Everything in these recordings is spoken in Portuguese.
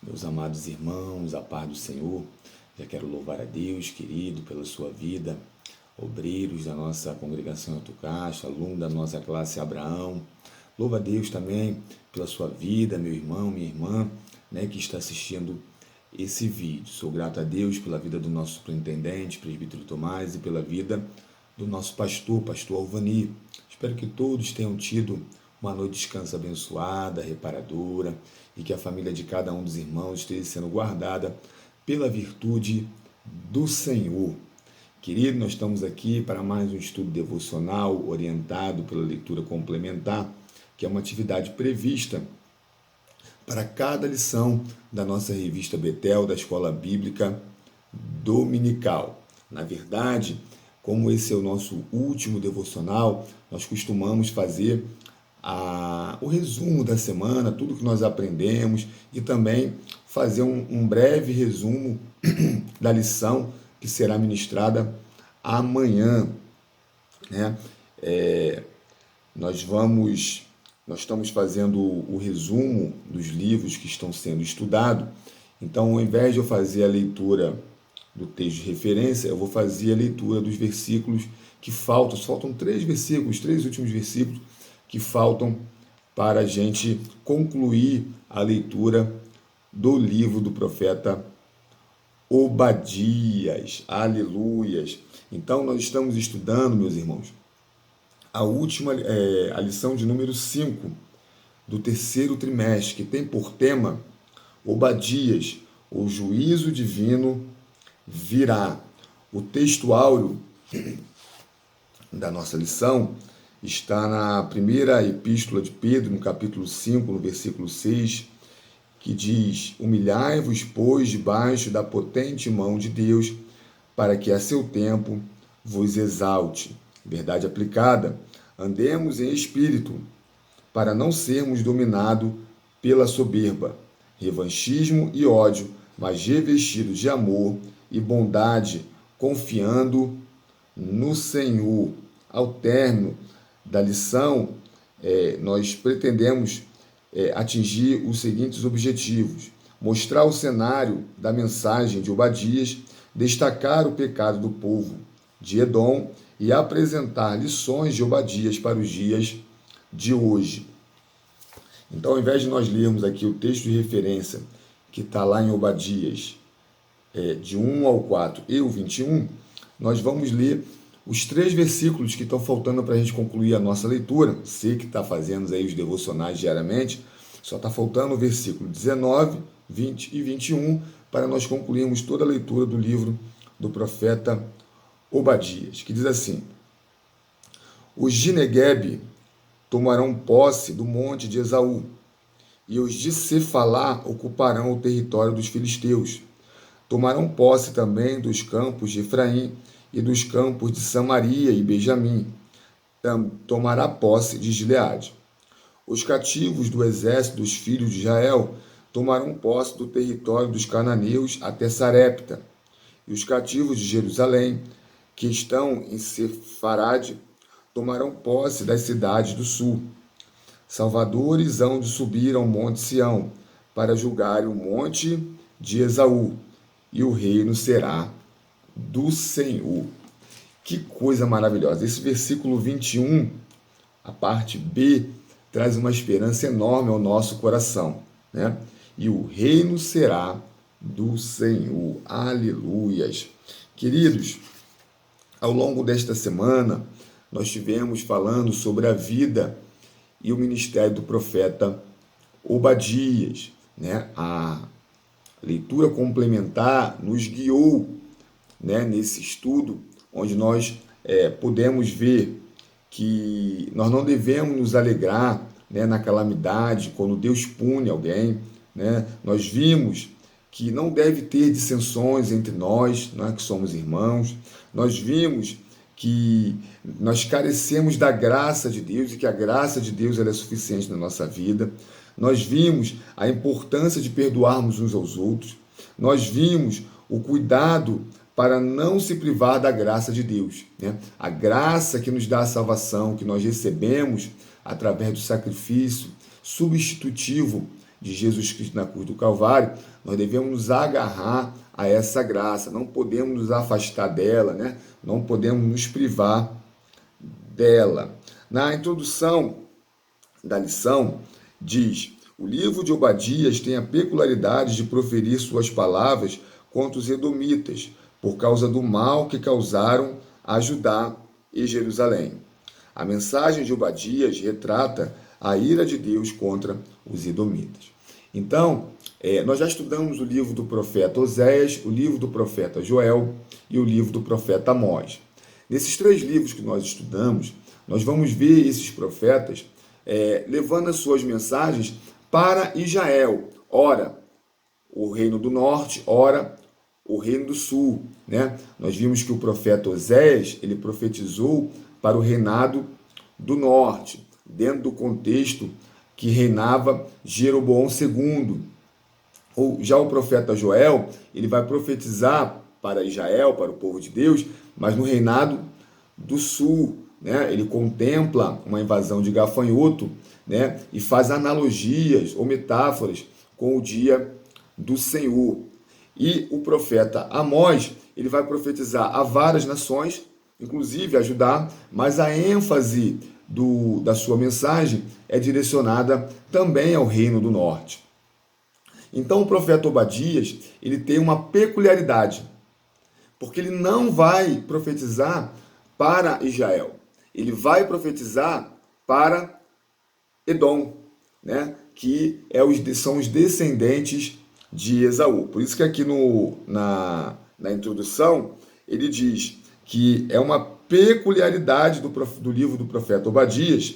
Meus amados irmãos, a paz do Senhor, já quero louvar a Deus, querido, pela sua vida, obreiros da nossa congregação Alto Castro, aluno da nossa classe Abraão. Louva a Deus também pela sua vida, meu irmão, minha irmã, que está assistindo esse vídeo. Sou grato a Deus pela vida do nosso superintendente, presbítero Tomás, e pela vida do nosso pastor Alvani. Espero que todos tenham tido uma noite de descanso abençoada, reparadora, e que a família de cada um dos irmãos esteja sendo guardada pela virtude do Senhor. Querido, nós estamos aqui para mais um estudo devocional orientado pela leitura complementar, que é uma atividade prevista para cada lição da nossa revista Betel, da Escola Bíblica Dominical. Na verdade, como esse é o nosso último devocional, nós costumamos fazer o resumo da semana, tudo que nós aprendemos, e também fazer um breve resumo da lição que será ministrada amanhã, né? Nós estamos fazendo o resumo dos livros que estão sendo estudados. Então, ao invés de eu fazer a leitura do texto de referência, eu vou fazer a leitura dos versículos que faltam 3 versículos, 3 últimos versículos que faltam para a gente concluir a leitura do livro do profeta Obadias. Aleluias! Então, nós estamos estudando, meus irmãos, a lição de número 5 do terceiro trimestre, que tem por tema Obadias, o juízo divino virá. O texto áureo da nossa lição está na primeira epístola de Pedro, no capítulo 5, no versículo 6, que diz: humilhai-vos, pois, debaixo da potente mão de Deus, para que a seu tempo vos exalte. Verdade aplicada: andemos em espírito, para não sermos dominados pela soberba, revanchismo e ódio, mas revestidos de amor e bondade, confiando no Senhor. Ao término da lição, nós pretendemos atingir os seguintes objetivos: mostrar o cenário da mensagem de Obadias, destacar o pecado do povo de Edom e apresentar lições de Obadias para os dias de hoje. Então, ao invés de nós lermos aqui o texto de referência que está lá em Obadias, de 1 ao 4 e o 21, nós vamos ler os 3 versículos que estão faltando para a gente concluir a nossa leitura. Você que está fazendo aí os devocionais diariamente, só está faltando o versículo 19, 20 e 21 para nós concluirmos toda a leitura do livro do profeta Obadias, que diz assim: os de Neguebe tomarão posse do monte de Esaú, e os de Cefalá ocuparão o território dos filisteus. Tomarão posse também dos campos de Efraim e dos campos de Samaria e Benjamim. Tomará posse de Gileade. Os cativos do exército dos filhos de Israel tomarão posse do território dos cananeus até Sarepta. E os cativos de Jerusalém, que estão em Sefarade, tomarão posse das cidades do sul. Salvadores hão de subir ao monte Sião, para julgar o monte de Esaú, e o reino será do Senhor. Que coisa maravilhosa! Esse versículo 21, a parte B, traz uma esperança enorme ao nosso coração, né? E o reino será do Senhor. Aleluias! Queridos, ao longo desta semana, nós estivemos falando sobre a vida e o ministério do profeta Obadias, né? A leitura complementar nos guiou, né, nesse estudo, onde nós podemos ver que nós não devemos nos alegrar, né, na calamidade, quando Deus pune alguém, né? Nós vimos que não deve ter dissensões entre nós, né, que somos irmãos. Nós vimos que nós carecemos da graça de Deus e que a graça de Deus ela é suficiente na nossa vida. Nós vimos a importância de perdoarmos uns aos outros. Nós vimos o cuidado para não se privar da graça de Deus, né? A graça que nos dá a salvação, que nós recebemos através do sacrifício substitutivo de Jesus Cristo na cruz do Calvário, nós devemos nos agarrar a essa graça, não podemos nos afastar dela, né? Não podemos nos privar dela. Na introdução da lição, diz: o livro de Obadias tem a peculiaridade de proferir suas palavras contra os edomitas, por causa do mal que causaram a Judá e Jerusalém. A mensagem de Obadias retrata a ira de Deus contra os edomitas. Então, nós já estudamos o livro do profeta Oséias, o livro do profeta Joel e o livro do profeta Amós. Nesses 3 livros que nós estudamos, nós vamos ver esses profetas levando as suas mensagens para Israel. Ora, o reino do norte, ora, o reino do sul, né? Nós vimos que o profeta Oséias, ele profetizou para o reinado do norte, dentro do contexto que reinava Jeroboão II. Já o profeta Joel, ele vai profetizar para Israel, para o povo de Deus, mas no reinado do sul, né? Ele contempla uma invasão de gafanhoto, né? E faz analogias ou metáforas com o dia do Senhor. E o profeta Amós, ele vai profetizar a várias nações, inclusive a Judá, mas a ênfase da sua mensagem é direcionada também ao reino do norte. Então o profeta Obadias, ele tem uma peculiaridade, porque ele não vai profetizar para Israel, ele vai profetizar para Edom, né? Que são os descendentes de Esaú. Por isso que aqui na introdução ele diz que é uma peculiaridade do livro do profeta Obadias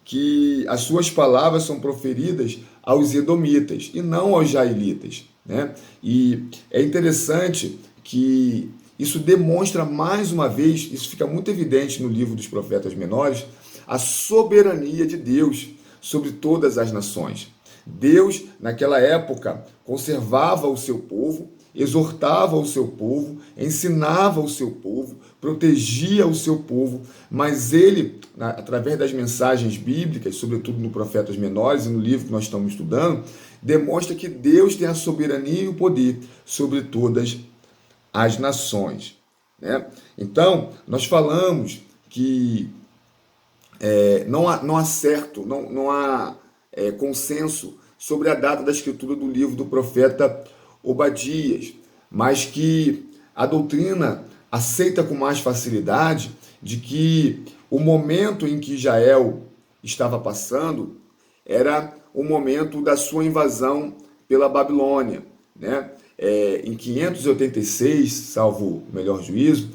que as suas palavras são proferidas aos edomitas e não aos jaelitas, né? E é interessante que isso demonstra mais uma vez, isso fica muito evidente no livro dos profetas menores, a soberania de Deus sobre todas as nações. Deus, naquela época, conservava o seu povo, exortava o seu povo, ensinava o seu povo, protegia o seu povo, mas ele, através das mensagens bíblicas, sobretudo no Profetas Menores e no livro que nós estamos estudando, demonstra que Deus tem a soberania e o poder sobre todas as nações, né? Então, nós falamos que não há consenso sobre a data da escritura do livro do profeta Obadias, mas que a doutrina aceita com mais facilidade de que o momento em que Israel estava passando era o momento da sua invasão pela Babilônia, né? Em 586, salvo o melhor juízo,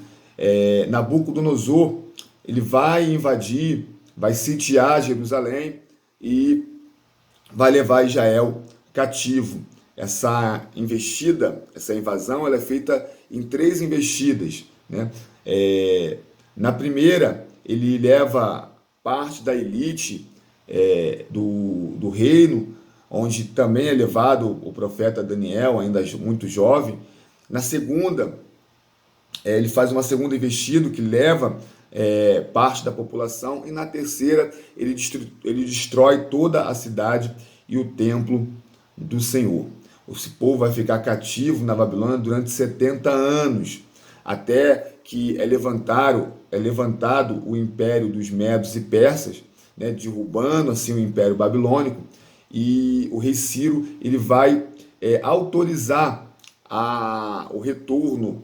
Nabucodonosor ele vai invadir, vai sitiar Jerusalém e vai levar Israel cativo. Essa investida, essa invasão, ela é feita em 3 investidas, né? Na primeira, ele leva parte da elite do reino, onde também é levado o profeta Daniel, ainda muito jovem. Na segunda, ele faz uma segunda investida que leva parte da população, e na terceira ele destrói toda a cidade e o templo do Senhor. Esse povo vai ficar cativo na Babilônia durante 70 anos, até que é levantado o império dos Medos e Persas, né, derrubando assim o império babilônico, e o rei Ciro ele vai autorizar o retorno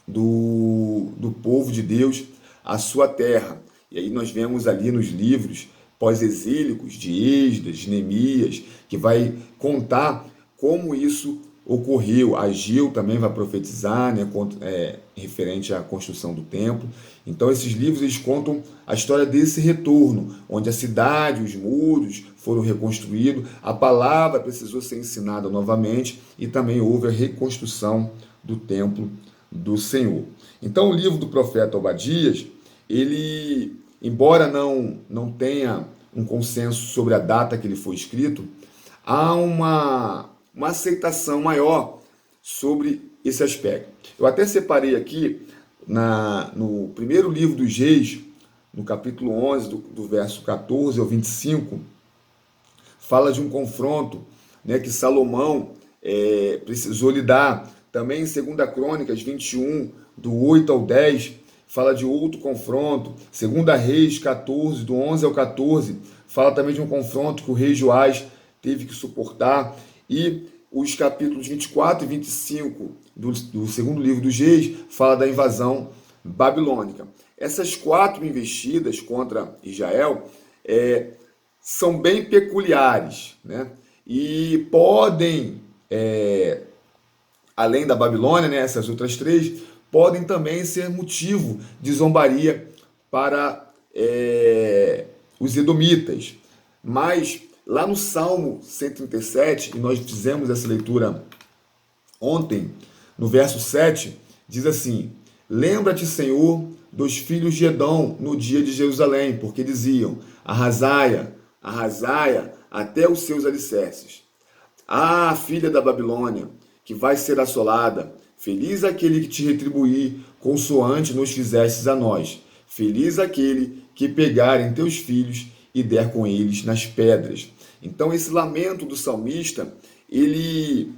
do povo de Deus à sua terra. E aí nós vemos ali nos livros pós-exílicos de Esdras, de Neemias, que vai contar como isso ocorreu. Ageu também vai profetizar, né, referente à construção do templo. Então esses livros eles contam a história desse retorno, onde a cidade, os muros foram reconstruídos, a palavra precisou ser ensinada novamente e também houve a reconstrução do templo do Senhor. Então o livro do profeta Obadias, ele, embora não tenha um consenso sobre a data que ele foi escrito, há uma aceitação maior sobre esse aspecto. Eu até separei aqui no primeiro livro dos Reis, no capítulo 11, do verso 14 ao 25, fala de um confronto né, que Salomão precisou lidar. Também em 2 Crônicas 21, do 8 ao 10, fala de outro confronto. 2 Reis 14, do 11 ao 14, fala também de um confronto que o rei Joás teve que suportar. E os capítulos 24 e 25 do segundo livro dos Reis fala da invasão babilônica. Essas 4 investidas contra Israel são bem peculiares, né? E podem, além da Babilônia, né, essas outras 3, podem também ser motivo de zombaria para os edomitas. Mas lá no Salmo 137, e nós fizemos essa leitura ontem, no verso 7, diz assim: lembra-te, Senhor, dos filhos de Edom no dia de Jerusalém, porque diziam: arrasaia, arrasaia até os seus alicerces. Ah, filha da Babilônia, que vai ser assolada, feliz aquele que te retribuir, consoante nos fizestes a nós. Feliz aquele que pegar em teus filhos e der com eles nas pedras. Então esse lamento do salmista, ele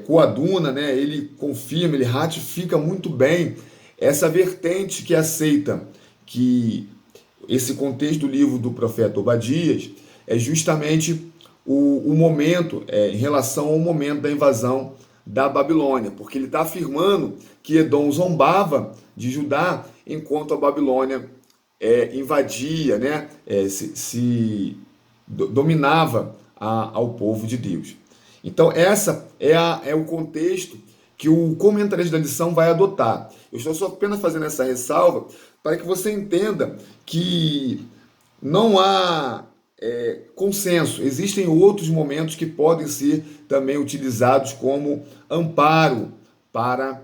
coaduna, né? Ele confirma, ele ratifica muito bem essa vertente que aceita que esse contexto do livro do profeta Obadias é justamente o momento, em relação ao momento da invasão da Babilônia, porque ele está afirmando que Edom zombava de Judá enquanto a Babilônia invadia, né, dominava ao povo de Deus. Então, essa é o contexto que o comentarista da lição vai adotar. Eu estou só apenas fazendo essa ressalva para que você entenda que não há consenso. Existem outros momentos que podem ser também utilizados como amparo para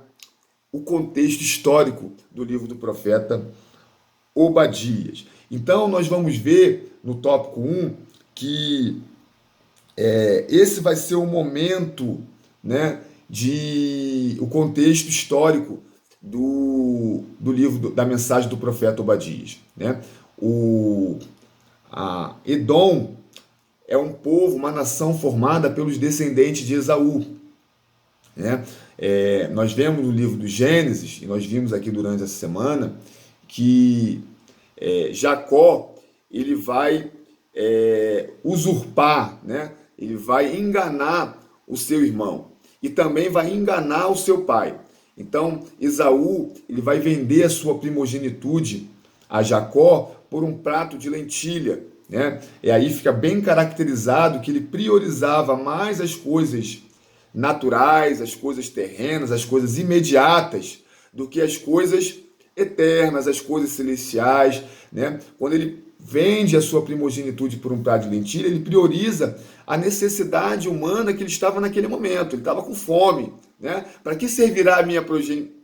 o contexto histórico do livro do profeta Obadias. Então, nós vamos ver no tópico 1 que esse vai ser o momento, né, o contexto histórico do livro, da mensagem do profeta Obadias. Né? Edom é um povo, uma nação formada pelos descendentes de Esaú. Né? Nós vemos no livro do Gênesis, e nós vimos aqui durante essa semana, que Jacó ele vai usurpar, né? Ele vai enganar o seu irmão e também vai enganar o seu pai. Então, Esaú ele vai vender a sua primogenitude a Jacó por um prato de lentilha, né? E aí fica bem caracterizado que ele priorizava mais as coisas naturais, as coisas terrenas, as coisas imediatas, do que as coisas eternas, as coisas celestiais, né? Quando ele vende a sua primogenitude por um prato de lentilha, ele prioriza a necessidade humana que ele estava naquele momento. Ele estava com fome, né? Para que servirá a minha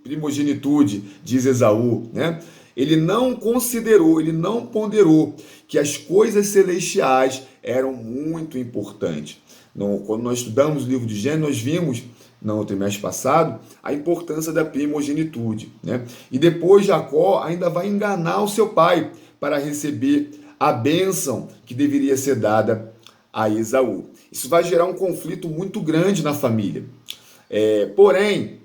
primogenitude, diz Esaú, né? Ele não considerou, ele não ponderou que as coisas celestiais eram muito importantes. Quando nós estudamos o livro de Gênesis, nós vimos, no trimestre passado, a importância da primogenitude. Né? E depois Jacó ainda vai enganar o seu pai para receber a bênção que deveria ser dada a Esaú. Isso vai gerar um conflito muito grande na família. Porém,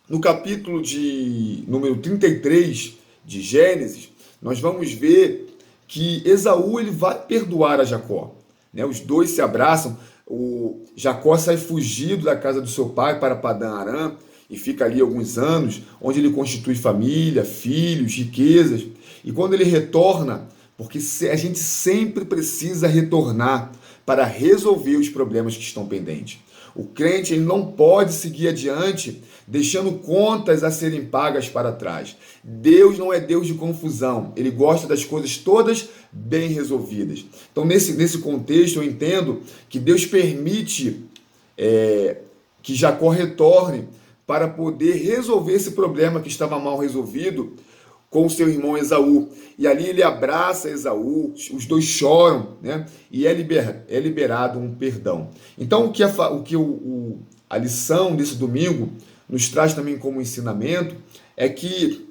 no capítulo de número 33 de Gênesis, nós vamos ver que Esaú ele vai perdoar a Jacó. Né? Os dois se abraçam. O Jacó sai fugido da casa do seu pai para Padã Arã e fica ali alguns anos, onde ele constitui família, filhos, riquezas. E quando ele retorna, porque a gente sempre precisa retornar para resolver os problemas que estão pendentes. O crente ele não pode seguir adiante deixando contas a serem pagas para trás. Deus não é Deus de confusão. Ele gosta das coisas todas bem resolvidas. Então, nesse contexto, eu entendo que Deus permite que Jacó retorne para poder resolver esse problema que estava mal resolvido com seu irmão Esaú. E ali ele abraça Esaú, os dois choram, né? E é liberado um perdão. Então, a lição desse domingo nos traz também como ensinamento é que,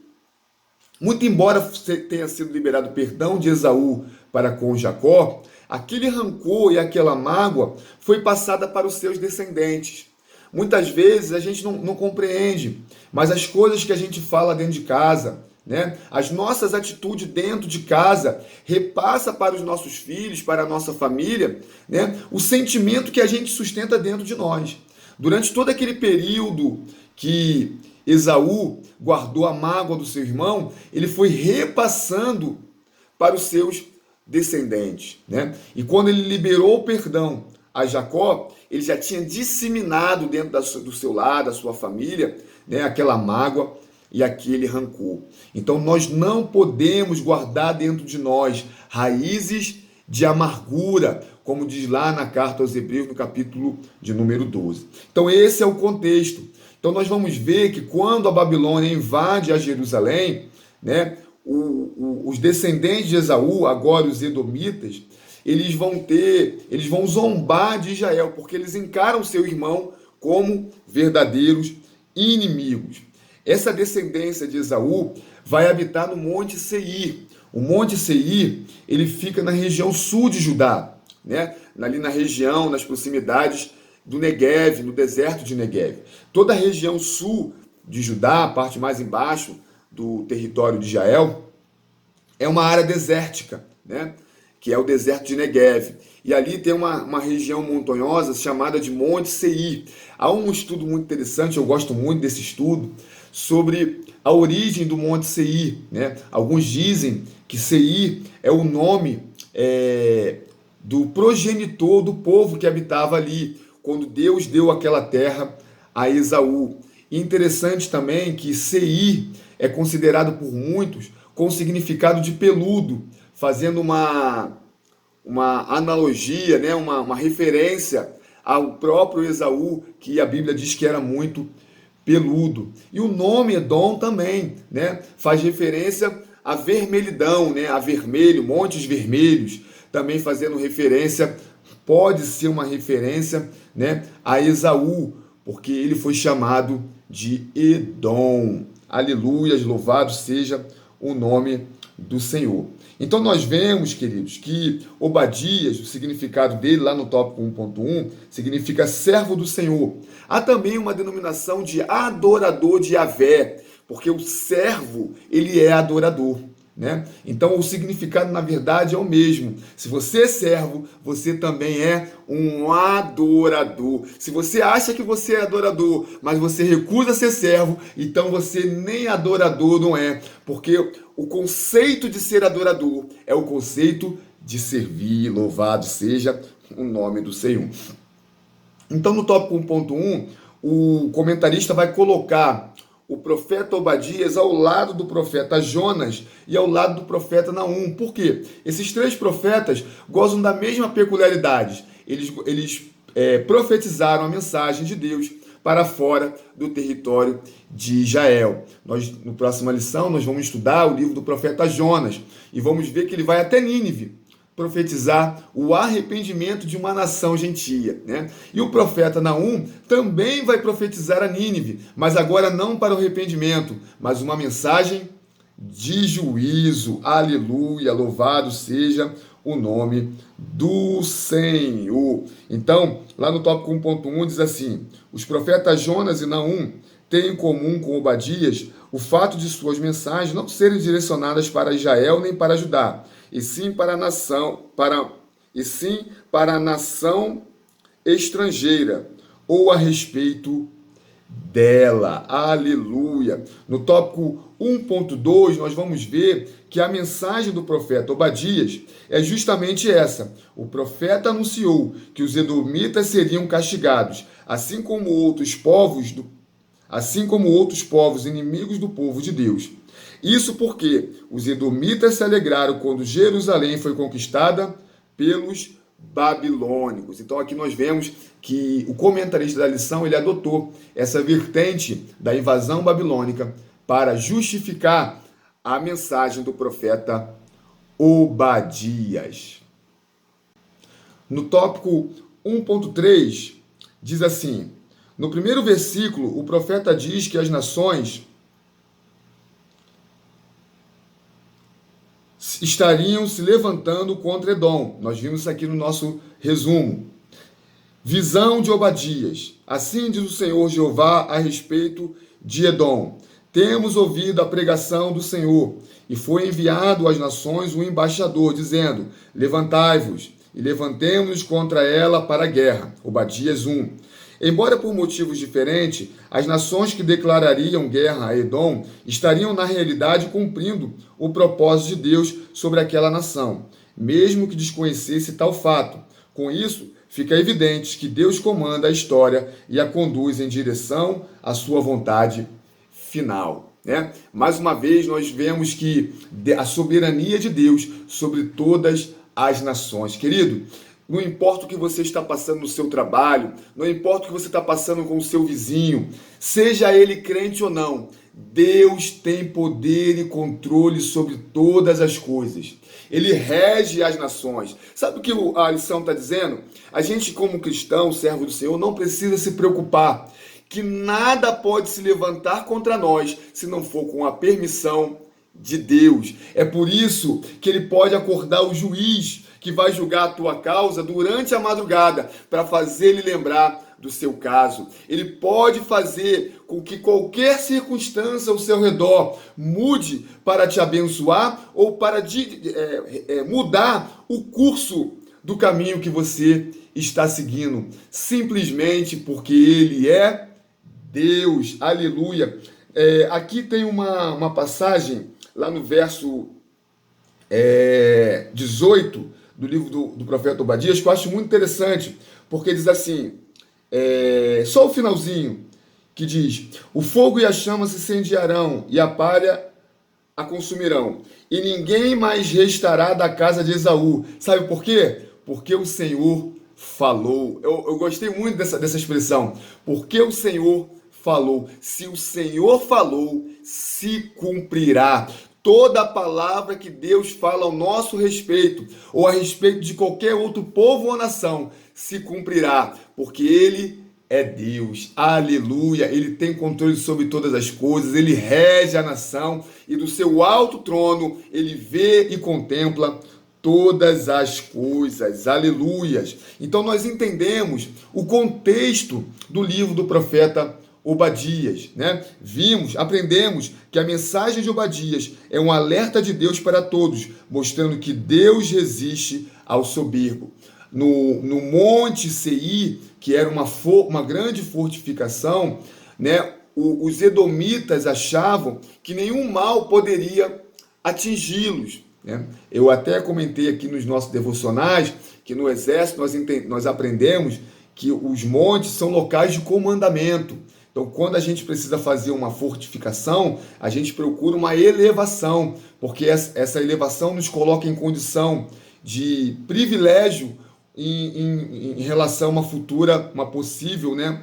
muito embora tenha sido liberado o perdão de Esaú para com Jacó, aquele rancor e aquela mágoa foi passada para os seus descendentes. Muitas vezes a gente não compreende, mas as coisas que a gente fala dentro de casa, né? As nossas atitudes dentro de casa repassa para os nossos filhos, para a nossa família, né? O sentimento que a gente sustenta dentro de nós. Durante todo aquele período que Esaú guardou a mágoa do seu irmão, ele foi repassando para os seus descendentes, né? E quando ele liberou o perdão a Jacó, ele já tinha disseminado dentro do seu lar, da sua família, né, aquela mágoa e aquele rancor. Então nós não podemos guardar dentro de nós raízes de amargura, como diz lá na carta aos Hebreus, no capítulo de número 12. Então esse é o contexto. Então nós vamos ver que quando a Babilônia invade a Jerusalém, né, os descendentes de Esaú, agora os edomitas, eles vão zombar de Israel, porque eles encaram seu irmão como verdadeiros inimigos. Essa descendência de Esaú vai habitar no Monte Seir. O Monte Seir, ele fica na região sul de Judá, né? Ali na região, nas proximidades do Neguev, no deserto de Neguev. Toda a região sul de Judá, a parte mais embaixo do território de Israel, é uma área desértica, né? Que é o deserto de Neguev. E ali tem uma região montanhosa chamada de Monte Seir. Há um estudo muito interessante, eu gosto muito desse estudo, sobre a origem do Monte Seir, né? Alguns dizem que Seir é o nome do progenitor do povo que habitava ali, quando Deus deu aquela terra a Esaú. E interessante também que Seir é considerado por muitos com o significado de peludo, fazendo uma analogia, né? uma referência ao próprio Esaú, que a Bíblia diz que era muito peludo. E o nome Edom também, né? Faz referência à vermelhidão, né? A vermelho, montes vermelhos, também fazendo referência, pode ser uma referência, né? A Esaú, porque ele foi chamado de Edom. Aleluias, louvado seja o nome do Senhor. Então nós vemos, queridos, que Obadias, o significado dele lá no tópico 1.1, significa servo do Senhor. Há também uma denominação de adorador de Yahvé, porque o servo, ele é adorador, né? Então o significado na verdade é o mesmo. Se você é servo, você também é um adorador. Se você acha que você é adorador, mas você recusa ser servo, então você nem adorador não é, porque o conceito de ser adorador é o conceito de servir. Louvado seja o nome do Senhor. Então no tópico 1.1, o comentarista vai colocar o profeta Obadias ao lado do profeta Jonas e ao lado do profeta Naum. Por quê? Esses três profetas gozam da mesma peculiaridade. Eles profetizaram a mensagem de Deus para fora do território de Israel. No próxima lição, nós vamos estudar o livro do profeta Jonas e vamos ver que ele vai até Nínive profetizar o arrependimento de uma nação gentia, né? E o profeta Naum também vai profetizar a Nínive, mas agora não para o arrependimento, mas uma mensagem de juízo. Aleluia, louvado seja o nome do Senhor. Então, lá no tópico 1.1 diz assim: os profetas Jonas e Naum têm em comum com Obadias o fato de suas mensagens não serem direcionadas para Israel nem para Judá, e sim para a nação estrangeira, ou a respeito dela. Aleluia! No tópico 1.2, nós vamos ver que a mensagem do profeta Obadias é justamente essa. O profeta anunciou que os edomitas seriam castigados, assim como outros povos inimigos do povo de Deus. Isso porque os edomitas se alegraram quando Jerusalém foi conquistada pelos babilônicos. Então aqui nós vemos que o comentarista da lição ele adotou essa vertente da invasão babilônica para justificar a mensagem do profeta Obadias. No tópico 1.3 diz assim: no primeiro versículo o profeta diz que as nações estariam se levantando contra Edom. Nós vimos isso aqui no nosso resumo. Visão de Obadias. Assim diz o Senhor Jeová a respeito de Edom. Temos ouvido a pregação do Senhor, e foi enviado às nações um embaixador, dizendo: levantai-vos, e levantemo-nos contra ela para a guerra. Obadias 1. Embora por motivos diferentes, as nações que declarariam guerra a Edom estariam na realidade cumprindo o propósito de Deus sobre aquela nação, mesmo que desconhecesse tal fato. Com isso, fica evidente que Deus comanda a história e a conduz em direção à sua vontade final, né? Mais uma vez, nós vemos que a soberania de Deus sobre todas as nações. Querido, não importa o que você está passando no seu trabalho, não importa o que você está passando com o seu vizinho, seja ele crente ou não, Deus tem poder e controle sobre todas as coisas. Ele rege as nações. Sabe o que a lição está dizendo? A gente, como cristão, servo do Senhor, não precisa se preocupar que nada pode se levantar contra nós se não for com a permissão de Deus. É por isso que ele pode acordar o juiz que vai julgar a tua causa durante a madrugada para fazer ele lembrar do seu caso. Ele pode fazer com que qualquer circunstância ao seu redor mude para te abençoar ou para mudar o curso do caminho que você está seguindo, simplesmente porque ele é Deus. Aleluia. Aqui tem uma passagem lá no verso 18 do livro do profeta Obadias, que eu acho muito interessante, porque diz assim, só o finalzinho, que diz: o fogo e a chama se incendiarão, e a palha a consumirão, e ninguém mais restará da casa de Esaú. Sabe por quê? Porque o Senhor falou. Eu gostei muito dessa expressão, porque o Senhor falou. Se o Senhor falou, se cumprirá. Toda palavra que Deus fala ao nosso respeito, ou a respeito de qualquer outro povo ou nação, se cumprirá, porque Ele é Deus. Aleluia! Ele tem controle sobre todas as coisas, Ele rege a nação, e do seu alto trono Ele vê e contempla todas as coisas. Aleluias! Então nós entendemos o contexto do livro do profeta Obadias, né? Aprendemos que a mensagem de Obadias é um alerta de Deus para todos, mostrando que Deus resiste ao soberbo. No Monte Seir, que era uma grande fortificação, né? Os edomitas achavam que nenhum mal poderia atingi-los, né? Eu até comentei aqui nos nossos devocionais que no exército nós aprendemos que os montes são locais de comandamento. Então, quando a gente precisa fazer uma fortificação, a gente procura uma elevação, porque essa elevação nos coloca em condição de privilégio em relação a uma futura, uma possível, né,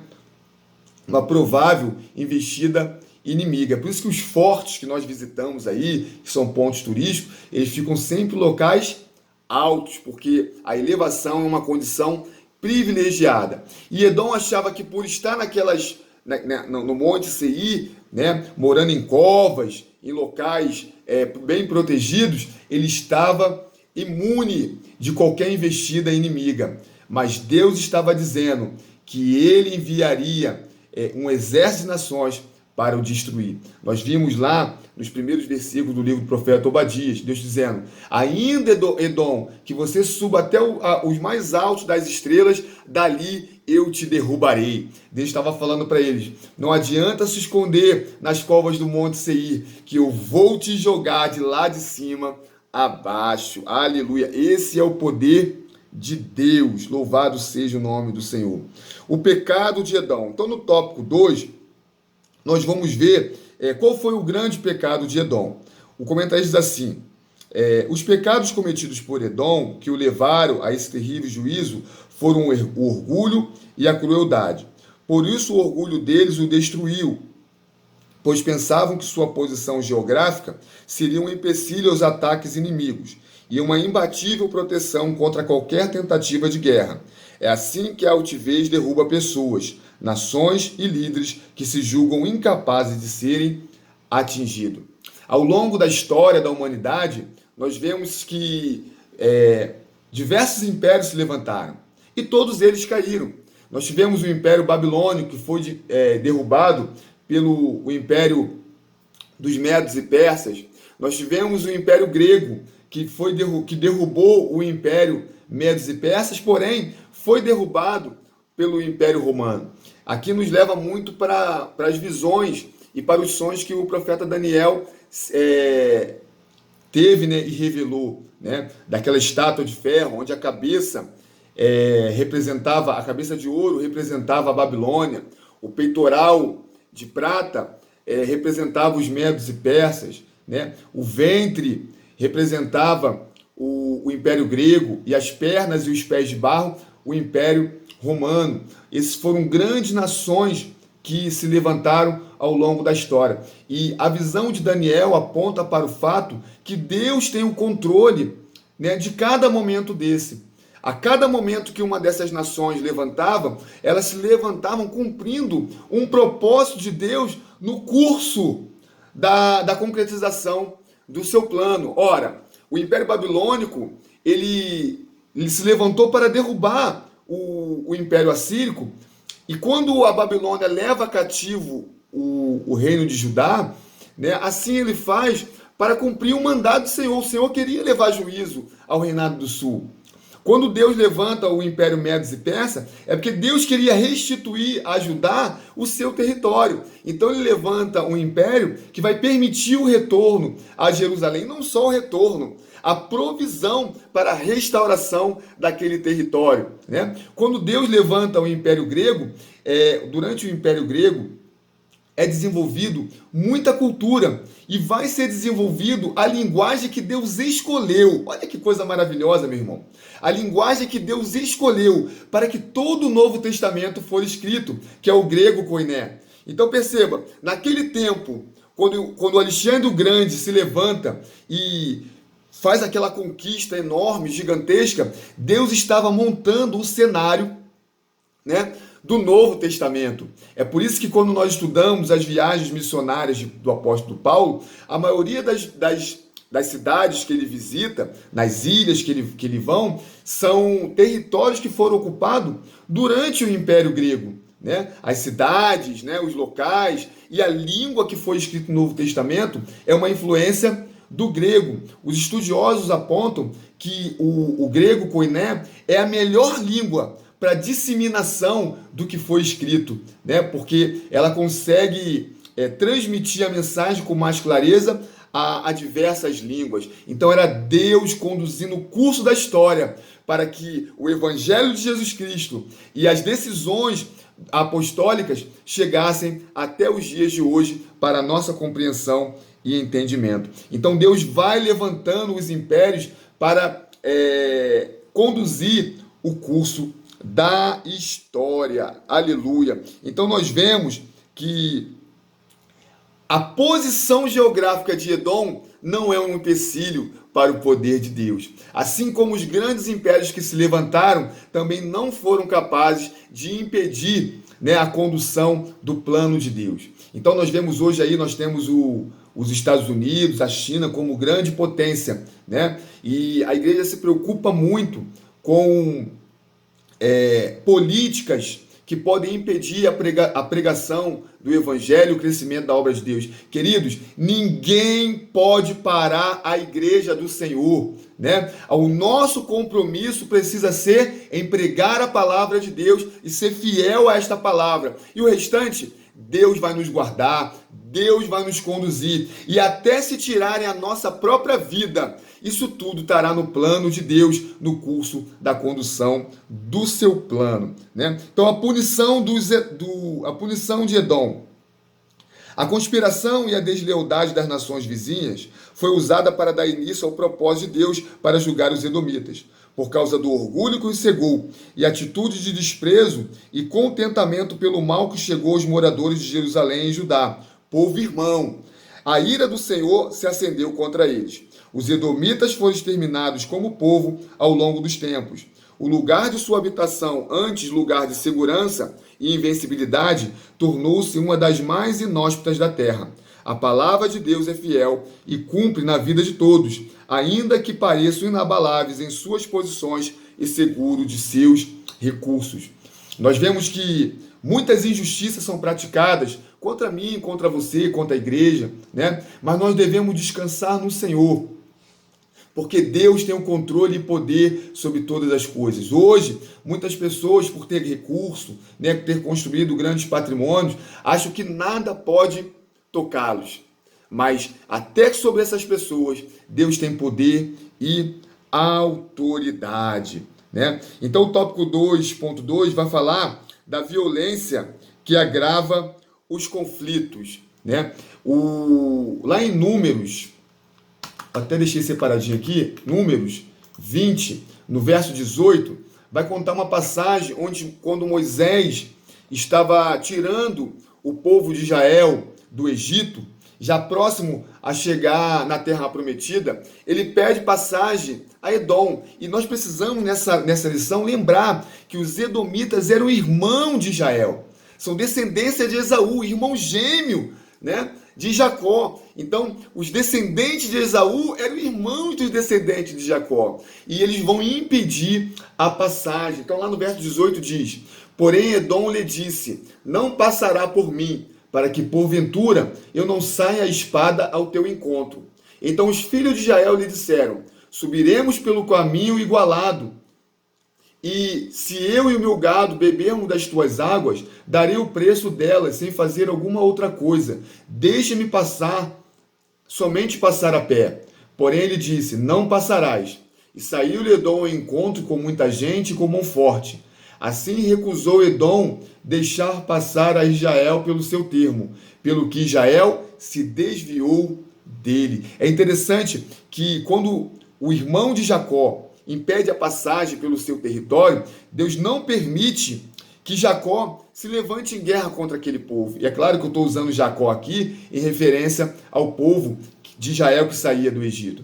uma provável investida inimiga. Por isso que os fortes que nós visitamos aí, que são pontos turísticos, eles ficam sempre em locais altos, porque a elevação é uma condição privilegiada. E Edom achava que por estar no Monte Seir, né, morando em covas, em locais bem protegidos, ele estava imune de qualquer investida inimiga. Mas Deus estava dizendo que ele enviaria um exército de nações para o destruir. Nós vimos lá nos primeiros versículos do livro do profeta Obadias, Deus dizendo: ainda, Edom, que você suba até os mais altos das estrelas, dali eu te derrubarei. Deus estava falando para eles: não adianta se esconder nas covas do Monte Seir, que eu vou te jogar de lá de cima abaixo. Aleluia. Esse é o poder de Deus. Louvado seja o nome do Senhor. O pecado de Edom. Então, no tópico 2, nós vamos ver qual foi o grande pecado de Edom. O comentário diz assim: os pecados cometidos por Edom, que o levaram a esse terrível juízo, foram o orgulho e a crueldade. Por isso o orgulho deles o destruiu, pois pensavam que sua posição geográfica seria um empecilho aos ataques inimigos e uma imbatível proteção contra qualquer tentativa de guerra. É assim que a altivez derruba pessoas, nações e líderes que se julgam incapazes de serem atingidos. Ao longo da história da humanidade, nós vemos que diversos impérios se levantaram e todos eles caíram. Nós tivemos o Império Babilônico, que foi derrubado pelo o Império dos Medos e Persas. Nós tivemos o Império Grego, que derrubou o Império Medos e Persas, porém foi derrubado pelo Império Romano. Aqui nos leva muito para as visões e para os sonhos que o profeta Daniel teve, né, e revelou, né, daquela estátua de ferro, onde a cabeça a cabeça de ouro representava a Babilônia, o peitoral de prata representava os medos e persas, né? O ventre representava o Império Grego e as pernas e os pés de barro, o Império Romano. Esses foram grandes nações que se levantaram ao longo da história. E a visão de Daniel aponta para o fato que Deus tem o controle, né, de cada momento desse. A cada momento que uma dessas nações levantava, elas se levantavam cumprindo um propósito de Deus no curso da concretização do seu plano. Ora, o Império Babilônico, ele se levantou para derrubar o Império Assírico, e quando a Babilônia leva cativo o reino de Judá, né, assim ele faz para cumprir o mandato do Senhor. O Senhor queria levar juízo ao reinado do sul. Quando Deus levanta o Império Medes e Persa, é porque Deus queria restituir a Judá o seu território. Então ele levanta um império que vai permitir o retorno a Jerusalém, não só o retorno, a provisão para a restauração daquele território, né? Quando Deus levanta o Império Grego, durante o Império Grego, é desenvolvido muita cultura e vai ser desenvolvido a linguagem que Deus escolheu. Olha que coisa maravilhosa, meu irmão. A linguagem que Deus escolheu para que todo o Novo Testamento for escrito, que é o grego koiné. Então perceba, naquele tempo, quando Alexandre o Grande se levanta e faz aquela conquista enorme, gigantesca, Deus estava montando o cenário, né, do Novo Testamento. É por isso que quando nós estudamos as viagens missionárias do apóstolo Paulo, a maioria das cidades que ele visita, nas ilhas que ele vão, são territórios que foram ocupados durante o Império Grego, né? As cidades, né, os locais e a língua que foi escrita no Novo Testamento é uma influência do grego. Os estudiosos apontam que o grego koiné é a melhor língua para disseminação do que foi escrito, né? Porque ela consegue transmitir a mensagem com mais clareza a diversas línguas. Então era Deus conduzindo o curso da história para que o Evangelho de Jesus Cristo e as decisões apostólicas chegassem até os dias de hoje para a nossa compreensão e entendimento. Então Deus vai levantando os impérios para conduzir o curso da história. Aleluia. Então nós vemos que a posição geográfica de Edom não é um empecilho para o poder de Deus. Assim como os grandes impérios que se levantaram também não foram capazes de impedir, né, a condução do plano de Deus. Então nós vemos hoje aí, nós temos os Estados Unidos, a China como grande potência, né? E a igreja se preocupa muito com políticas que podem impedir a pregação do Evangelho e o crescimento da obra de Deus. Queridos, ninguém pode parar a igreja do Senhor, né? O nosso compromisso precisa ser em pregar a palavra de Deus e ser fiel a esta palavra. E o restante, Deus vai nos guardar, Deus vai nos conduzir. E até se tirarem a nossa própria vida, isso tudo estará no plano de Deus, no curso da condução do seu plano, né? Então a punição de Edom, a conspiração e a deslealdade das nações vizinhas foi usada para dar início ao propósito de Deus para julgar os edomitas, por causa do orgulho que os cegou e atitude de desprezo e contentamento pelo mal que chegou aos moradores de Jerusalém e Judá, povo irmão. A ira do Senhor se acendeu contra eles. Os edomitas foram exterminados como povo ao longo dos tempos. O lugar de sua habitação, antes lugar de segurança, e invencibilidade, tornou-se uma das mais inóspitas da terra. A palavra de Deus é fiel e cumpre na vida de todos, ainda que pareçam inabaláveis em suas posições e seguros de seus recursos. Nós vemos que muitas injustiças são praticadas contra mim, contra você, contra a igreja, né? Mas nós devemos descansar no Senhor, porque Deus tem o controle e poder sobre todas as coisas. Hoje, muitas pessoas, por ter recurso, né, ter construído grandes patrimônios, acham que nada pode tocá-los. Mas até sobre essas pessoas, Deus tem poder e autoridade, né? Então o tópico 2.2 vai falar da violência que agrava os conflitos, né? Lá em Números, até deixei separadinho aqui, Números 20, no verso 18, vai contar uma passagem onde, quando Moisés estava tirando o povo de Israel do Egito, já próximo a chegar na Terra Prometida, ele pede passagem a Edom. E nós precisamos, nessa lição, lembrar que os edomitas eram irmãos de Israel. São descendência de Esaú, irmão gêmeo, né, de Jacó. Então, os descendentes de Esaú eram irmãos dos descendentes de Jacó. E eles vão impedir a passagem. Então, lá no verso 18 diz: porém, Edom lhe disse: não passará por mim, para que, porventura, eu não saia a espada ao teu encontro. Então os filhos de Israel lhe disseram: subiremos pelo caminho igualado, e se eu e o meu gado bebermos das tuas águas, darei o preço delas, sem fazer alguma outra coisa. Deixa-me passar, somente passar a pé. Porém ele disse: não passarás. E saiu-lhe Edom ao encontro com muita gente e com mão forte. Assim recusou Edom deixar passar a Israel pelo seu termo, pelo que Israel se desviou dele. É interessante que quando o irmão de Jacó impede a passagem pelo seu território, Deus não permite que Jacó se levante em guerra contra aquele povo. E é claro que eu estou usando Jacó aqui em referência ao povo de Israel que saía do Egito.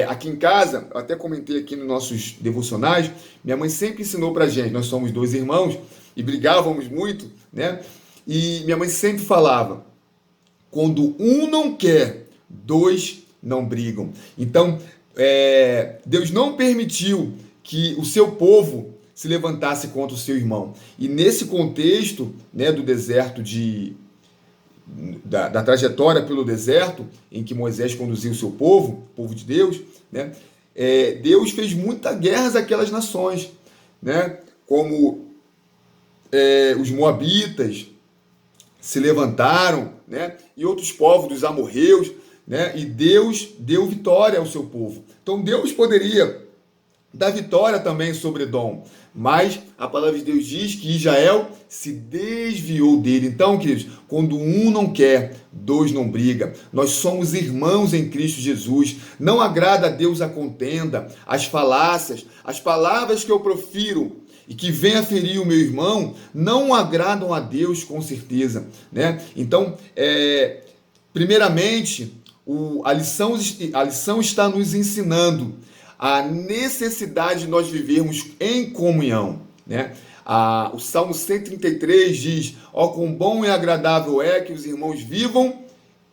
Aqui em casa, eu até comentei aqui nos nossos devocionais, minha mãe sempre ensinou pra gente, nós somos 2 irmãos e brigávamos muito, né? E minha mãe sempre falava: quando um não quer, 2 não brigam. Então, Deus não permitiu que o seu povo se levantasse contra o seu irmão. E nesse contexto, né, do deserto da trajetória pelo deserto, em que Moisés conduziu o seu povo, o povo de Deus, né? Deus fez muitas guerras àquelas nações, né? Como os moabitas se levantaram, né? E outros povos dos amorreus, né? E Deus deu vitória ao seu povo. Então Deus poderia dar vitória também sobre Edom, mas a palavra de Deus diz que Israel se desviou dele. Então, queridos, quando um não quer, 2 não briga. Nós somos irmãos em Cristo Jesus. Não agrada a Deus a contenda, as falácias, as palavras que eu profiro e que venha ferir o meu irmão, não agradam a Deus com certeza, né? Então, primeiramente, a lição está nos ensinando a necessidade de nós vivermos em comunhão, né? O Salmo 133 diz: ó, quão bom e agradável é que os irmãos vivam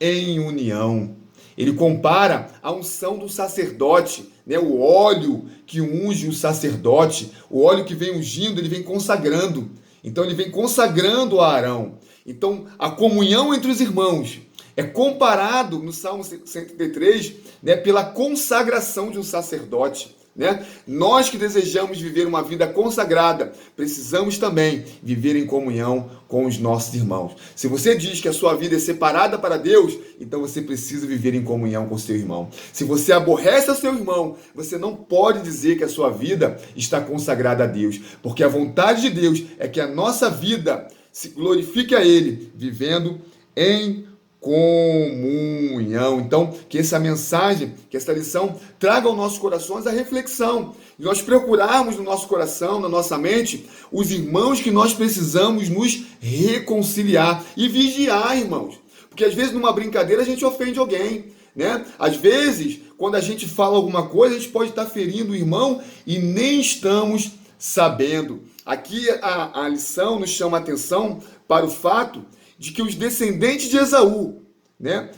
em união. Ele compara a unção do sacerdote, né? O óleo que unge o sacerdote, o óleo que vem ungindo, ele vem consagrando. Então ele vem consagrando a Arão. Então a comunhão entre os irmãos é comparado no Salmo 133, né, pela consagração de um sacerdote, né? Nós que desejamos viver uma vida consagrada, precisamos também viver em comunhão com os nossos irmãos. Se você diz que a sua vida é separada para Deus, então você precisa viver em comunhão com o seu irmão. Se você aborrece o seu irmão, você não pode dizer que a sua vida está consagrada a Deus, porque a vontade de Deus é que a nossa vida se glorifique a Ele, vivendo em comunhão. Então, que essa mensagem, que essa lição traga aos nossos corações a reflexão. E nós procurarmos no nosso coração, na nossa mente, os irmãos que nós precisamos nos reconciliar e vigiar, irmãos. Porque às vezes numa brincadeira a gente ofende alguém, né? Às vezes, quando a gente fala alguma coisa, a gente pode estar ferindo o irmão e nem estamos sabendo. Aqui a lição nos chama a atenção para o fato de que os descendentes de Esaú, né,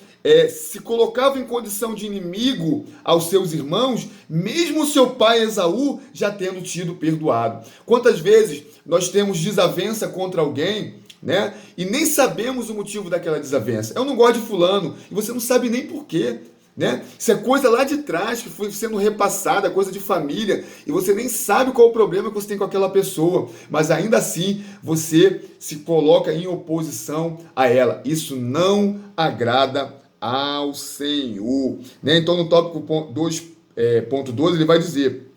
se colocavam em condição de inimigo aos seus irmãos, mesmo seu pai Esaú já tendo tido perdoado. Quantas vezes nós temos desavença contra alguém, né, e nem sabemos o motivo daquela desavença? Eu não gosto de fulano, e você não sabe nem por quê. Né? Isso é coisa lá de trás que foi sendo repassada, coisa de família, e você nem sabe qual o problema que você tem com aquela pessoa, mas ainda assim você se coloca em oposição a ela. Isso não agrada ao Senhor. Né? Então, no tópico 2.12, ele vai dizer: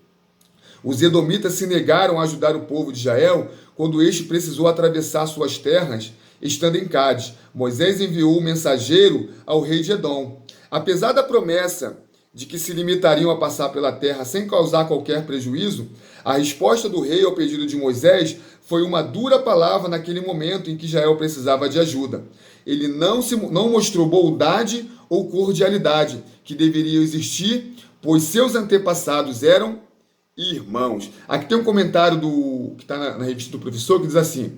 os edomitas se negaram a ajudar o povo de Israel quando este precisou atravessar suas terras, estando em Cádiz. Moisés enviou um mensageiro ao rei de Edom. Apesar da promessa de que se limitariam a passar pela terra sem causar qualquer prejuízo, a resposta do rei ao pedido de Moisés foi uma dura palavra naquele momento em que Israel precisava de ajuda. Ele não mostrou bondade ou cordialidade que deveria existir, pois seus antepassados eram irmãos. Aqui tem um comentário que está na revista do professor que diz assim: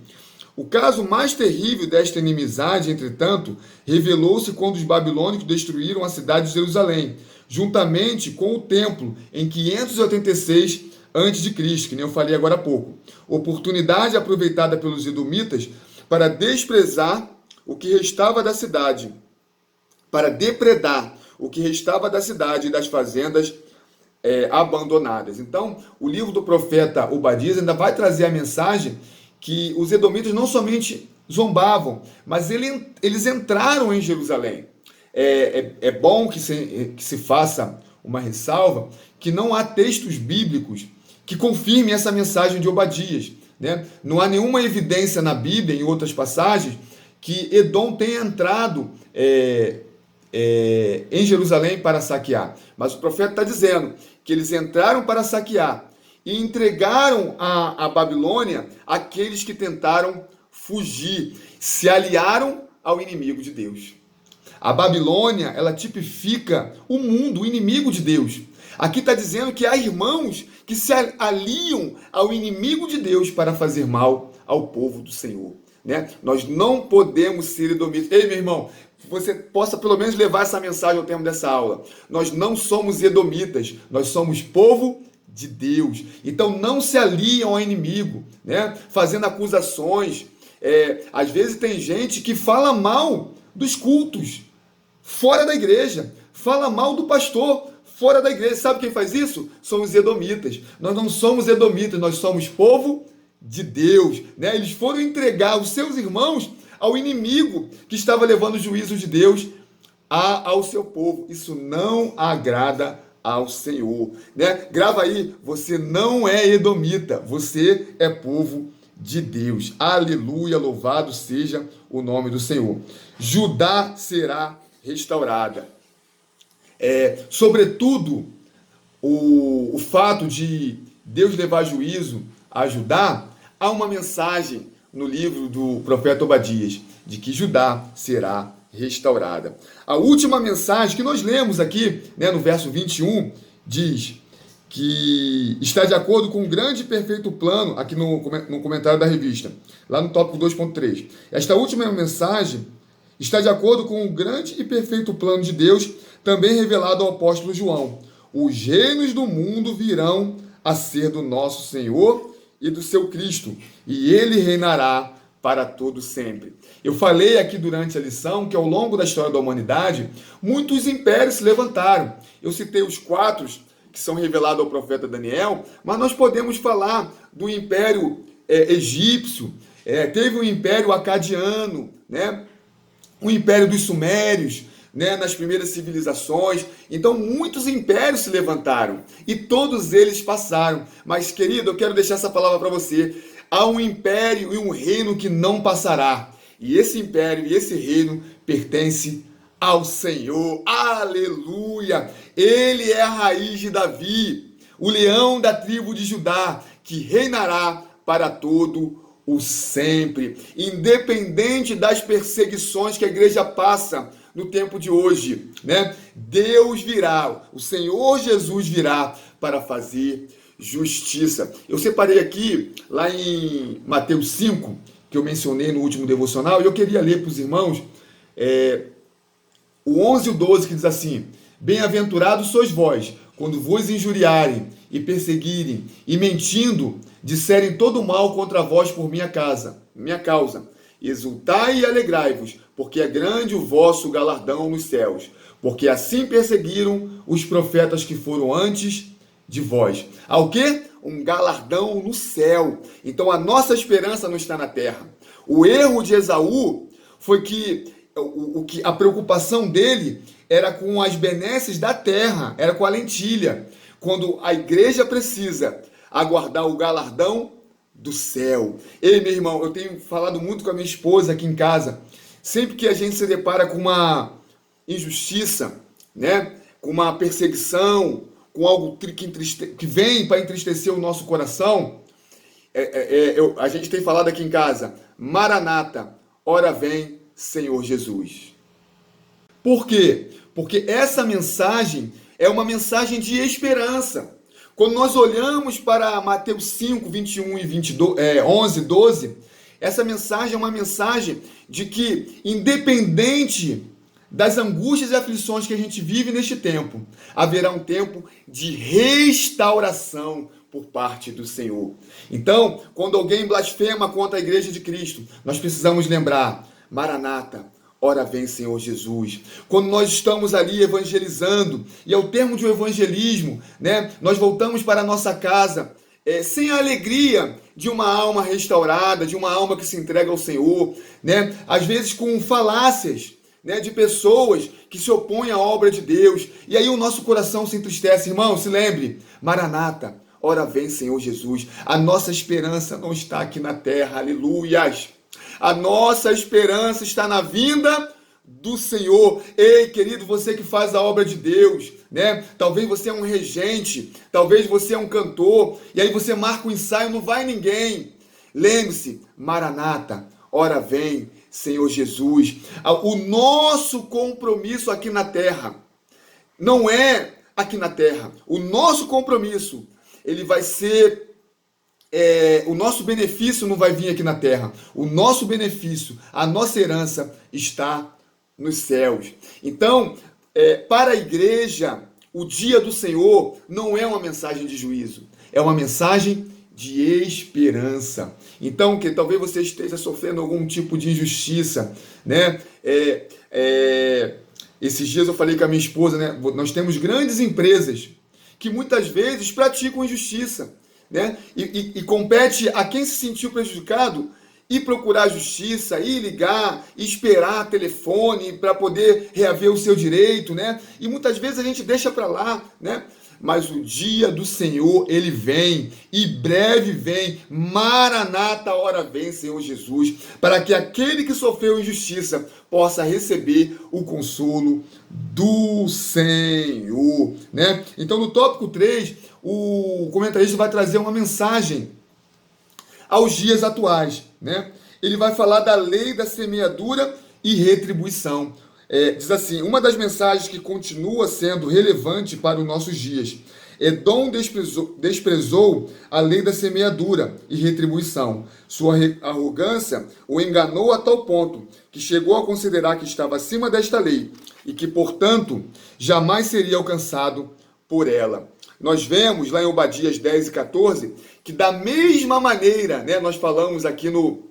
o caso mais terrível desta inimizade, entretanto, revelou-se quando os babilônicos destruíram a cidade de Jerusalém, juntamente com o templo, em 586 a.C., que nem eu falei agora há pouco. Oportunidade aproveitada pelos edomitas para desprezar o que restava da cidade, para depredar o que restava da cidade e das fazendas abandonadas. Então, o livro do profeta Obadias ainda vai trazer a mensagem que os edomitas não somente zombavam, mas eles entraram em Jerusalém. É bom que se faça uma ressalva que não há textos bíblicos que confirmem essa mensagem de Obadias. Né? Não há nenhuma evidência na Bíblia, em outras passagens, que Edom tenha entrado em Jerusalém para saquear. Mas o profeta está dizendo que eles entraram para saquear e entregaram a Babilônia aqueles que tentaram fugir, se aliaram ao inimigo de Deus. A Babilônia, ela tipifica o mundo, o inimigo de Deus. Aqui está dizendo que há irmãos que se aliam ao inimigo de Deus para fazer mal ao povo do Senhor. Né? Nós não podemos ser edomitas. Ei, meu irmão, você possa pelo menos levar essa mensagem ao termo dessa aula. Nós não somos edomitas, nós somos povo de Deus. Então não se aliam ao inimigo, né? Fazendo acusações. Às vezes tem gente que fala mal dos cultos fora da igreja, fala mal do pastor fora da igreja. Sabe quem faz isso? São os edomitas. Nós não somos edomitas, nós somos povo de Deus, né? Eles foram entregar os seus irmãos ao inimigo que estava levando o juízo de Deus ao seu povo. Isso não agrada ao Senhor, né? Grava aí, você não é edomita, você é povo de Deus. Aleluia, louvado seja o nome do Senhor. Judá será restaurada. Sobretudo, o fato de Deus levar juízo a Judá, há uma mensagem no livro do profeta Obadias, de que Judá será restaurada. A última mensagem que nós lemos aqui, né, no verso 21, diz que está de acordo com um grande e perfeito plano, aqui no comentário da revista, lá no tópico 2.3. Esta última mensagem está de acordo com o grande e perfeito plano de Deus, também revelado ao apóstolo João. Os reinos do mundo virão a ser do nosso Senhor e do seu Cristo, e ele reinará para todo sempre. Eu falei aqui durante a lição que ao longo da história da humanidade, muitos impérios se levantaram. Eu citei os 4 que são revelados ao profeta Daniel, mas nós podemos falar do Império Egípcio, teve o Império Acadiano, né? O Império dos Sumérios, né? Nas primeiras civilizações. Então, muitos impérios se levantaram e todos eles passaram. Mas, querido, eu quero deixar essa palavra para você. Há um império e um reino que não passará. E esse império e esse reino pertence ao Senhor. Aleluia! Ele é a raiz de Davi, o leão da tribo de Judá, que reinará para todo o sempre. Independente das perseguições que a igreja passa no tempo de hoje, né? Deus virá, o Senhor Jesus virá para fazer justiça. Eu separei aqui, lá em Mateus 5, que eu mencionei no último devocional, e eu queria ler para os irmãos o 11 e o 12, que diz assim: Bem-aventurados sois vós, quando vos injuriarem e perseguirem, e mentindo, disserem todo mal contra vós por minha causa. Exultai e alegrai-vos, porque é grande o vosso galardão nos céus, porque assim perseguiram os profetas que foram antes de vós. Ao quê? Um galardão no céu. Então a nossa esperança não está na terra. O erro de Esaú foi que a preocupação dele era com as benesses da terra, era com a lentilha, quando a igreja precisa aguardar o galardão do céu. Ei, meu irmão, eu tenho falado muito com a minha esposa aqui em casa, sempre que a gente se depara com uma injustiça, né, com uma perseguição, com algo que vem para entristecer o nosso coração, a gente tem falado aqui em casa: Maranata, ora vem, Senhor Jesus. Por quê? Porque essa mensagem é uma mensagem de esperança. Quando nós olhamos para Mateus 5, 21 e 22, 11, 12, essa mensagem é uma mensagem de que, independente das angústias e aflições que a gente vive neste tempo, haverá um tempo de restauração por parte do Senhor. Então, quando alguém blasfema contra a igreja de Cristo, nós precisamos lembrar: Maranata, ora vem, Senhor Jesus. Quando nós estamos ali evangelizando, e ao termo de um evangelismo, né, nós voltamos para a nossa casa sem a alegria de uma alma restaurada, de uma alma que se entrega ao Senhor, né, às vezes com falácias, né, de pessoas que se opõem à obra de Deus, e aí o nosso coração se entristece. Irmão, se lembre: Maranata, ora vem, Senhor Jesus. A nossa esperança não está aqui na terra, aleluias. A nossa esperança está na vinda do Senhor. Ei, querido, você que faz a obra de Deus, né? Talvez você é um regente, talvez você é um cantor, e aí você marca um ensaio, não vai ninguém. Lembre-se: Maranata, ora vem, Senhor Jesus. O nosso compromisso aqui na terra não é aqui na terra. O nosso compromisso, ele vai ser... o nosso benefício não vai vir aqui na terra. O nosso benefício, a nossa herança está nos céus. Então, para a igreja, o dia do Senhor não é uma mensagem de juízo, é uma mensagem de esperança. Então, que talvez você esteja sofrendo algum tipo de injustiça, né? Esses dias eu falei com a minha esposa, né? Nós temos grandes empresas que muitas vezes praticam injustiça, né? E compete a quem se sentiu prejudicado ir procurar justiça, ir ligar, esperar telefone para poder reaver o seu direito, né? E muitas vezes a gente deixa para lá, né? Mas o dia do Senhor, ele vem, e breve vem. Maranata, hora vem, Senhor Jesus, para que aquele que sofreu injustiça possa receber o consolo do Senhor, né? Então, no tópico 3, o comentarista vai trazer uma mensagem aos dias atuais, né? Ele vai falar da lei da semeadura e retribuição. Diz assim: uma das mensagens que continua sendo relevante para os nossos dias. Edom desprezou a lei da semeadura e retribuição. Sua arrogância o enganou a tal ponto que chegou a considerar que estava acima desta lei e que, portanto, jamais seria alcançado por ela. Nós vemos lá em Obadias 10 e 14 que, da mesma maneira, né, nós falamos aqui no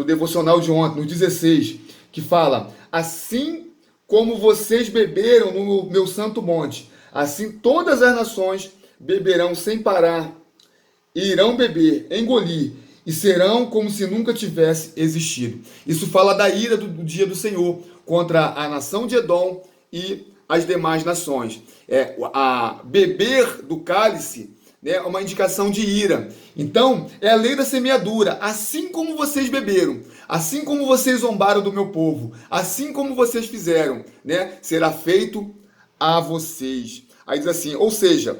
devocional de ontem, no 16, que fala: assim como vocês beberam no meu santo monte, assim todas as nações beberão sem parar, irão beber, engolir, e serão como se nunca tivesse existido. Isso fala da ira do dia do Senhor contra a nação de Edom e as demais nações. A beber do cálice, né, é uma indicação de ira. Então, é a lei da semeadura. Assim como vocês beberam, assim como vocês zombaram do meu povo, assim como vocês fizeram, né, será feito a vocês. Aí diz assim, ou seja,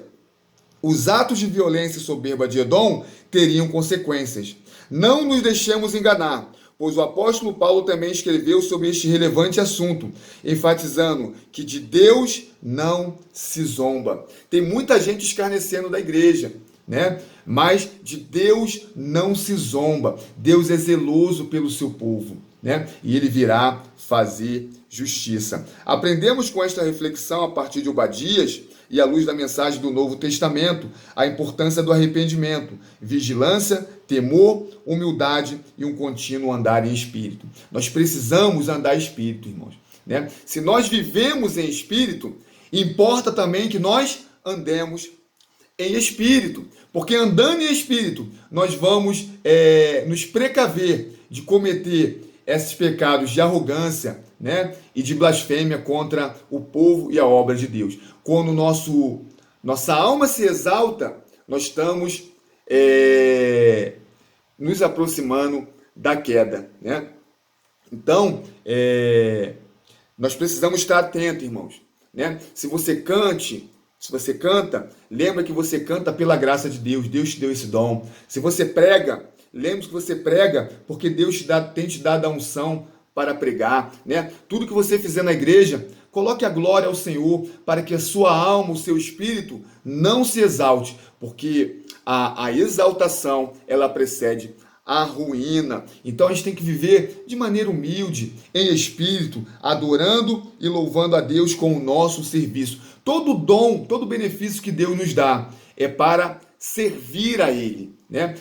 os atos de violência e soberba de Edom teriam consequências. Não nos deixemos enganar, pois o apóstolo Paulo também escreveu sobre este relevante assunto, enfatizando que de Deus não se zomba. Tem muita gente escarnecendo da igreja, né? Mas de Deus não se zomba. Deus é zeloso pelo seu povo, né? E ele virá fazer justiça. Aprendemos com esta reflexão a partir de Obadias e à luz da mensagem do Novo Testamento a importância do arrependimento, vigilância, temor, humildade e um contínuo andar em espírito. Nós precisamos andar em espírito, irmãos, né? Se nós vivemos em espírito, importa também que nós andemos em espírito, porque andando em espírito, nós vamos nos precaver de cometer esses pecados de arrogância, né, e de blasfêmia contra o povo e a obra de Deus. Quando nossa alma se exalta, nós estamos nos aproximando da queda, né? Então, nós precisamos estar atentos, irmãos, né? Se você canta, lembra que você canta pela graça de Deus. Deus te deu esse dom. Se você prega, lembre que você prega porque Deus tem te dado a unção para pregar, né? Tudo que você fizer na igreja, coloque a glória ao Senhor para que a sua alma, o seu espírito não se exalte, porque a exaltação, ela precede a ruína. Então a gente tem que viver de maneira humilde, em espírito, adorando e louvando a Deus com o nosso serviço. Todo dom, todo benefício que Deus nos dá é para servir a Ele, né?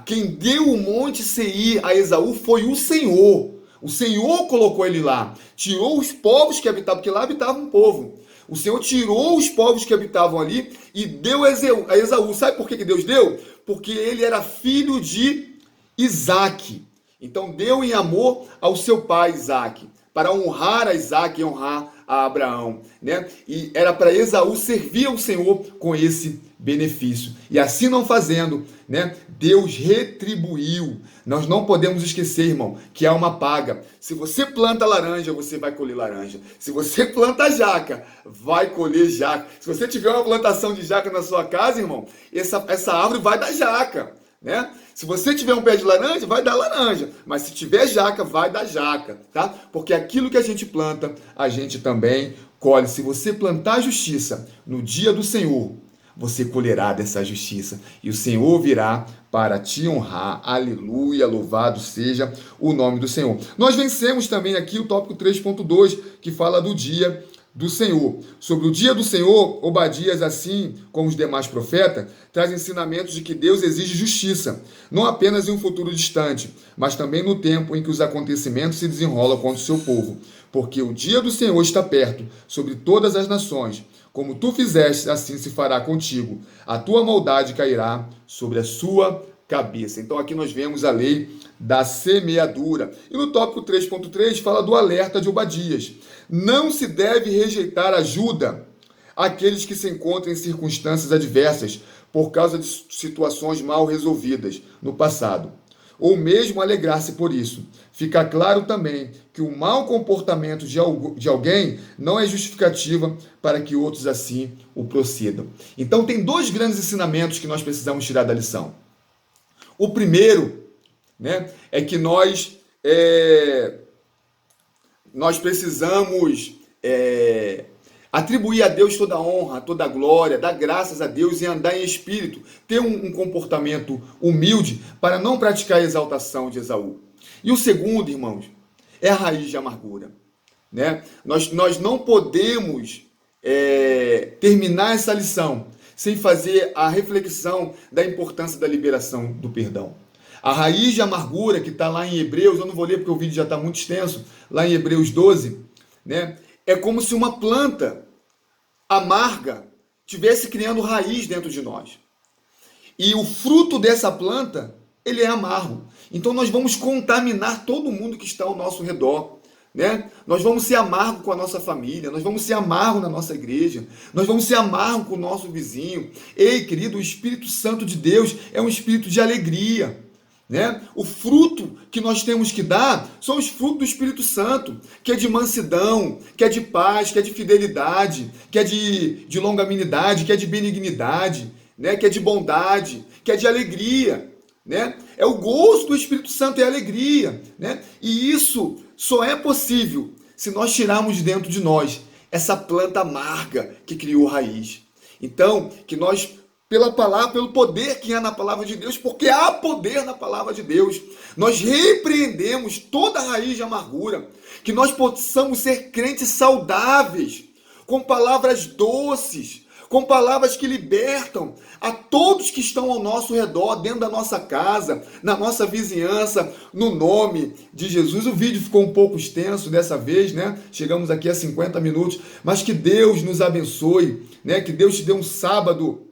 Quem deu o monte Seir a Esaú foi o Senhor. O Senhor colocou ele lá, tirou os povos que habitavam, porque lá habitava um povo. O Senhor tirou os povos que habitavam ali e deu a Esaú. Sabe por que Deus deu? Porque ele era filho de Isaque. Então deu em amor ao seu pai Isaque, para honrar a Isaque e honrar a Abraão, né? E era para Esaú servir ao Senhor com esse benefício. E assim não fazendo, né, Deus retribuiu. Nós não podemos esquecer, irmão, que há uma paga. Se você planta laranja, você vai colher laranja. Se você planta jaca, vai colher jaca. Se você tiver uma plantação de jaca na sua casa, irmão, essa árvore vai dar jaca, né? Se você tiver um pé de laranja, vai dar laranja. Mas se tiver jaca, vai dar jaca, tá? Porque aquilo que a gente planta, a gente também colhe. Se você plantar justiça no dia do Senhor, você colherá dessa justiça. E o Senhor virá para te honrar. Aleluia, louvado seja o nome do Senhor. Nós vencemos também aqui o tópico 3.2, que fala do dia do Senhor. Sobre o dia do Senhor, Obadias, assim como os demais profetas, traz ensinamentos de que Deus exige justiça, não apenas em um futuro distante, mas também no tempo em que os acontecimentos se desenrolam contra o seu povo. Porque o dia do Senhor está perto, sobre todas as nações. Como tu fizeste, assim se fará contigo. A tua maldade cairá sobre a sua cabeça. Então aqui nós vemos a lei da semeadura. E no tópico 3.3 fala do alerta de Obadias. Não se deve rejeitar ajuda àqueles que se encontram em circunstâncias adversas por causa de situações mal resolvidas no passado, ou mesmo alegrar-se por isso. Fica claro também que o mau comportamento de alguém não é justificativa para que outros assim o procedam. Então tem dois grandes ensinamentos que nós precisamos tirar da lição. O primeiro, né, é que nós precisamos atribuir a Deus toda a honra, toda a glória, dar graças a Deus e andar em espírito, ter um comportamento humilde para não praticar a exaltação de Esaú. E o segundo, irmãos, é a raiz de amargura, né? Nós não podemos terminar essa lição sem fazer a reflexão da importância da liberação do perdão. A raiz de amargura que está lá em Hebreus, eu não vou ler porque o vídeo já está muito extenso, lá em Hebreus 12, né? É como se uma planta amarga estivesse criando raiz dentro de nós. E o fruto dessa planta, ele é amargo. Então nós vamos contaminar todo mundo que está ao nosso redor, né? Nós vamos ser amargos com a nossa família, nós vamos ser amargos na nossa igreja, nós vamos ser amargos com o nosso vizinho. Ei, querido, o Espírito Santo de Deus é um espírito de alegria, né? O fruto que nós temos que dar são os frutos do Espírito Santo, que é de mansidão, que é de paz, que é de fidelidade, que é de longanimidade, que é de benignidade, né? Que é de bondade, que é de alegria. né? É o gozo do Espírito Santo, é a alegria, né? E isso só é possível se nós tirarmos de dentro de nós essa planta amarga que criou raiz. Então, que nós, pela palavra, pelo poder que há na palavra de Deus, porque há poder na palavra de Deus, nós repreendemos toda a raiz de amargura, que nós possamos ser crentes saudáveis, com palavras doces, com palavras que libertam a todos que estão ao nosso redor, dentro da nossa casa, na nossa vizinhança, no nome de Jesus. O vídeo ficou um pouco extenso dessa vez, né? Chegamos aqui a 50 minutos, mas que Deus nos abençoe, né? Que Deus te dê um sábado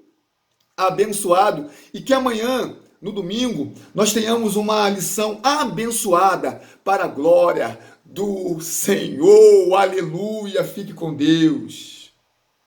abençoado e que amanhã, no domingo, nós tenhamos uma lição abençoada para a glória do Senhor. Aleluia! Fique com Deus.